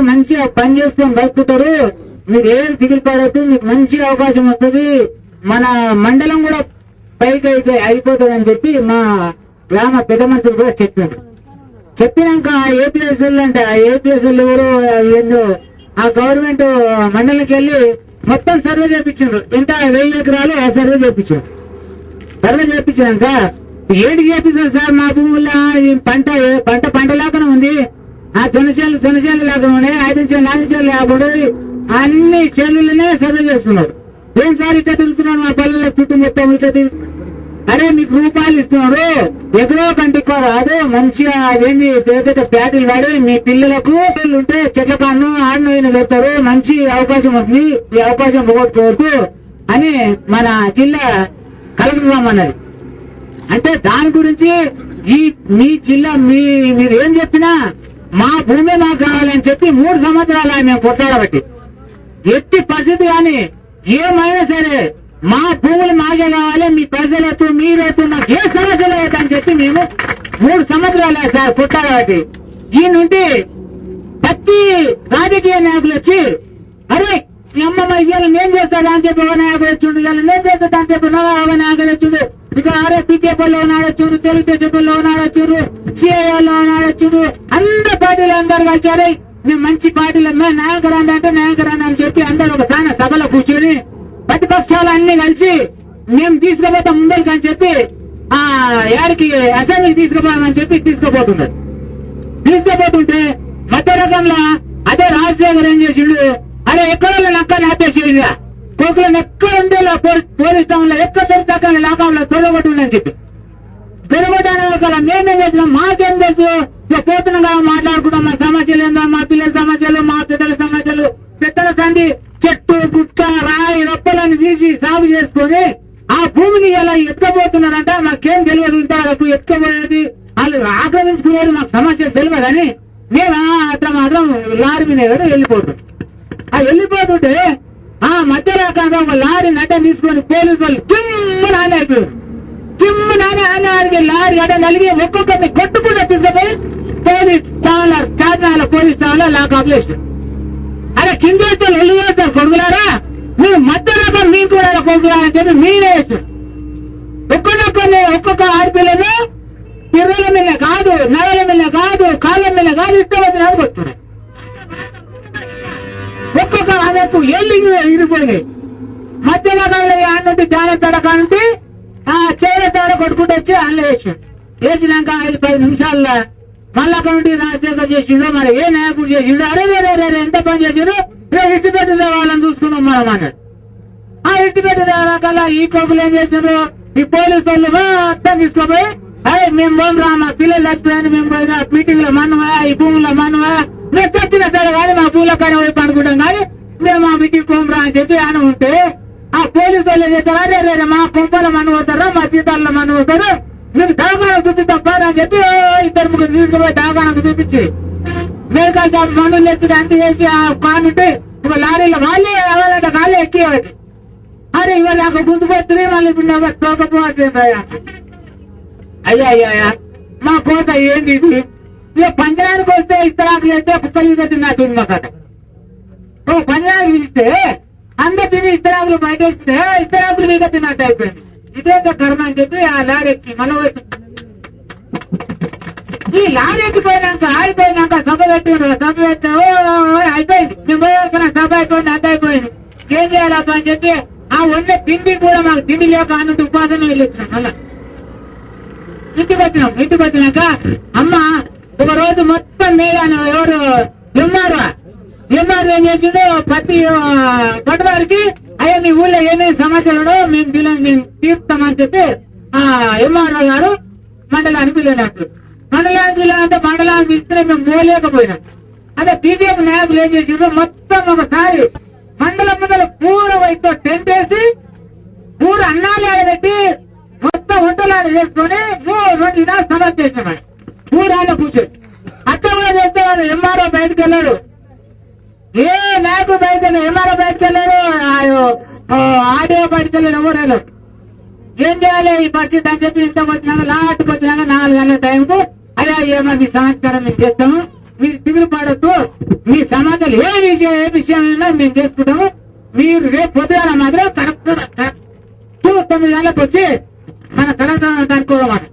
మంచిగా పని చేసుకొని బతుకుతారు, మీరు ఏం దిగులు పడద్దు, మీకు మంచి అవకాశం వస్తుంది, మన మండలం కూడా పైకి అయితే అయిపోతుంది అని చెప్పి మా గ్రామ పెద్ద మనుషులు కూడా చెప్పారు. చెప్పినాక ఏపీఎస్ అంటే ఆ ఏపీఎస్ ఎవరు ఏందో ఆ గవర్నమెంట్ మండలికి వెళ్ళి మొత్తం సర్వే చేయించారు. ఎంత 1000 ఎకరాలు ఆ సర్వే చేయించారు. సర్వే చేయించాక ఏడికి చేపించారు సార్, మా భూముల్లో పంట లాగానే ఉంది, ఆ జొన్నచేలు లాగా ఉన్నాయి, 5 చేలు లేకుండా అన్ని చేనులనే సర్వే చేసుకున్నారు. ఏం సార్ ఇట్లా తిరుగుతున్నాడు మా పల్లెల చుట్టూ మొత్తం ఇట్లా తిరుగుతున్నారు. అరే మీకు రూపాయలు ఇస్తున్నారు, ఎక్కడో కంటే కాదు, మంచిగా అదేంటి పెద్ద ప్యాటీలు వాడి మీ పిల్లలకు ఉంటే చెట్ల కాను ఆడిన పెడతారు, మంచి అవకాశం వస్తుంది, ఈ అవకాశం పోగొట్టుకోవద్దు అని మన జిల్లా కలెక్టర్ రమ్మన్నది. అంటే దాని గురించి మీ జిల్లా మీరు ఏం చెప్పినా మా భూమి మాకు కావాలని చెప్పి 3 సంవత్సరాలు మేము కొట్లాడబట్టి ఎట్టి పరిస్థితి కానీ ఏమైనా సరే మా భూములు మాకే కావాలి, మీ పైసలు మీరైతే నాకు ఏ సమస్యలు అవుతాయని చెప్పి మేము 3 సంవత్సరాలు సార్ కొట్టాలి. ఈ నుండి ప్రతి రాజకీయ నాయకులు వచ్చి అరే మీ అమ్మమ్మ ఇవాళ నేను చేస్తాను అని చెప్పి ఒక నాయకుడు వచ్చిండు, ఇవాళ నేను చేస్తాను అని చెప్పి ఒక నాయకుడు వచ్చిండు, ఇక అరే పీకేపీలో నాడొచ్చురు, తెలుగుదేశంలో నాడొచ్చురు, సిఐలో నాడొచ్చురు, అందరు పార్టీలు అందరు కలిసారు. మేము మంచి పార్టీలు నాయకురాండి అంటే నాయకురాండి అని చెప్పి అందరు ఒక సాన సభలో కూర్చొని ప్రతిపక్షాలు అన్ని కలిసి మేము తీసుకుపోతాం ముందరికి అని చెప్పి ఆ యాడికి అసెంబ్లీకి తీసుకుపోతామని చెప్పి తీసుకుపోతుంటే మధ్య రకంలో అదే రాజశేఖర్ ఏం చేసిండు, అరే ఎక్కడ నక్కని ఆపేసేయండి, కోకులను ఎక్కడ ఉంటే పోలీస్ టౌన్ లో ఎక్కడ దొరికితే లాభంలో తొలగొట్టుండని చెప్పి తొలగొట్టడానికి మేమేం చేసినాం, మాకేం తెలుసు, పోతున్నాం కదా మాట్లాడుకుంటాం, మా సమస్యలు ఏందో, మా పిల్లల సమస్యలు, మా పెద్దల సమస్యలు, పెద్దల సంధి చెట్టు గుట్ట రాయి రొప్పలను తీసి సాగు చేసుకొని ఆ భూమిని ఎలా ఎత్తుకపోతున్నారంట మాకేం తెలియదు, ఇంతవరకు ఎత్తుకపోయేది వాళ్ళు ఆక్రమించుకునేది మాకు సమస్యలు తెలియదని మేము అట్లా మాత్రం లారీ మీద వెళ్ళిపోతాం. ఆ వెళ్ళిపోతుంటే ఆ మధ్య రకంగా ఒక లారీ నడ్డం తీసుకొని పోలీసు వాళ్ళు కిమ్మ నాని అయిపోయారు. కిమ్మ నాని లారీ అడ్డ నలిగి ఒక్కొక్కరిని కొట్టుకుంటూ తీసుకుపోయి పోలీస్ స్టేషన్లో చార్మినార్ పోలీస్ స్టేషన్లో లాకప్ చేశారు. అరే కింద ఎల్లు చేస్తారు కొడుకులారా, మీరు మధ్య రకం మీరు కూడా కొడుకులారని చెప్పి మీరే వేస్తారు. ఒక్కొక్క ఆడపిల్లను పిర్రల మీద కాదు, నడల మీద కాదు, కాళ్ళ మీద కాదు, ఇష్టం వచ్చిన కొట్టున్నారు. ఒక్కొక్క ఆమెకు ఎల్లు ఇరిపోయినాయి. మధ్య రకంలో ఆనంటి జాగ్రత్త కానుంటే ఆ చేరతాడ కొట్టుకుంటూ వచ్చి అందులో వేసాడు. వేసినాక 5-10 నిమిషాల్లో మళ్ళా కమిటీ రాజశేఖర్ చేసిండో మరి ఏ నాయకుడు చేసిండో, అరే ఎంత పని చేసిండు, ఇటు పెట్టిన వాళ్ళని చూసుకున్నాం మనం అన్నాడు. ఆ ఇటు పెట్టిన కల్లా ఈ కొడుకులు ఏం చేసిండ్రు, ఈ పోలీసు వాళ్ళు మొత్తం తీసుకోపోయి అయ్యి మేము పోమరా, మా పిల్లలు చచ్చిపోయాను, మేము పోయినా మీటింగ్ లో మన్నవా, ఈ భూముల్లో మన్నవా, మేము చచ్చిన సరే కానీ మా పూల కానీ వైపు అనుకుంటాం కానీ మేము మా మీటింగ్ పోమరా అని చెప్పి అని ఉంటే ఆ పోలీసు వాళ్ళు ఏం చేస్తారు, అరే మా కొంపల మన్ను పోతారా, మా జీతాల్లో మన్ను పోతారు, మీకు దవాఖానకు చూపిస్తాం పారు అని చెప్పి 2-3 తీసుకుపోయి దవాఖానకు చూపించి మేకల్ షాప్ మందులు తెచ్చి అంత చేసి ఆ కానుంటే ఒక లారీలో వాళ్ళే ఎవరంటే కాళ్ళే ఎక్కేవాటి. అరే ఇవాళ నాకు గుర్తుపెట్టి మళ్ళీ ఇప్పుడు తోకపోవట్లేదు అయ్యా మా కోత ఏంది ఇది, ఇక పంజరానికి వస్తే ఇస్తరాకులు అయితే కుక్కలు మీద తిన్నట్టుంది మా కథ. ఓ పంజరానికి ఇస్తే అందరు తిని ఇస్తరాకులు బయట ఇస్తే ఇస్తరాకులు మీద తిన్నట్టు అయిపోయింది. ఇదేంత కర్మ అని చెప్పి ఆ లారీ ఎక్కి మళ్ళీ ఈ లారీ ఎక్కిపోయినాక ఆడిపోయినాక సభ పెట్టిండ్రు. సభ పెట్టిన అయిపోయింది, మేము పోయాల్సిన సభ అయిపోయింది, అంత అయిపోయింది, ఏం చేయాలబ్బా అని చెప్పి ఆ వండే తిండి కూడా మాకు తిండి లేక అన్నట్టు ఉపాసన వెళ్ళొచ్చినాం. మళ్ళా ఇంటికి వచ్చినాక అమ్మ ఒక రోజు మొత్తం మీద ఎవరు ఎంఆర్ ఏం చేసిండు, ప్రతి పట్టువారికి అయ్యా మీ ఊళ్ళో ఏమేమి సమస్యలు మేము తీర్తామని చెప్పి ఆ ఎంఆర్ఓ గారు మండలానికి వెళ్ళినట్టు. మండలానికి ఇస్తే మేము మోలేకపోయినాం. అదే బీజేపీ నాయకులు ఏం చేసిండ్రు, మొత్తం ఒకసారి మండలం ముందర పూర వైపు టెంట్ వేసి పూర అన్నాలు ఆడబెట్టి మొత్తం వంటలాడు వేసుకొని 2 దినాలు సభ చేసినాం. పూరాలో కూర్చొని అట్లా కూడా చేస్తే వాళ్ళు ఎంఆర్ఓ బయటకు వెళ్ళాడు, ఏ నాయకుడు బయటకు వెళ్ళాడు, ఎంఆర్ఓ బయటకు వెళ్ళాడు, ఆడియో బయటకు వెళ్ళాడు, ఎవరు ఏం చేయాలి ఈ పరిస్థితి అని చెప్పి ఇంతకు వచ్చినాక లాట్కి వచ్చినాక 4 గంటల టైంకు అయ్యా ఏమో మీ సంస్కారం మేము చేస్తాము, మీరు దిగులు పడద్దు, మీ సమాధానం ఏ విషయమైనా మేము చేసుకుంటాము. మీరు రేపు పొద్దుగాల మాత్రం కరెక్ట్ 9 గంటలకు వచ్చి మన కలెక్టర్ కనుక్కోమాట.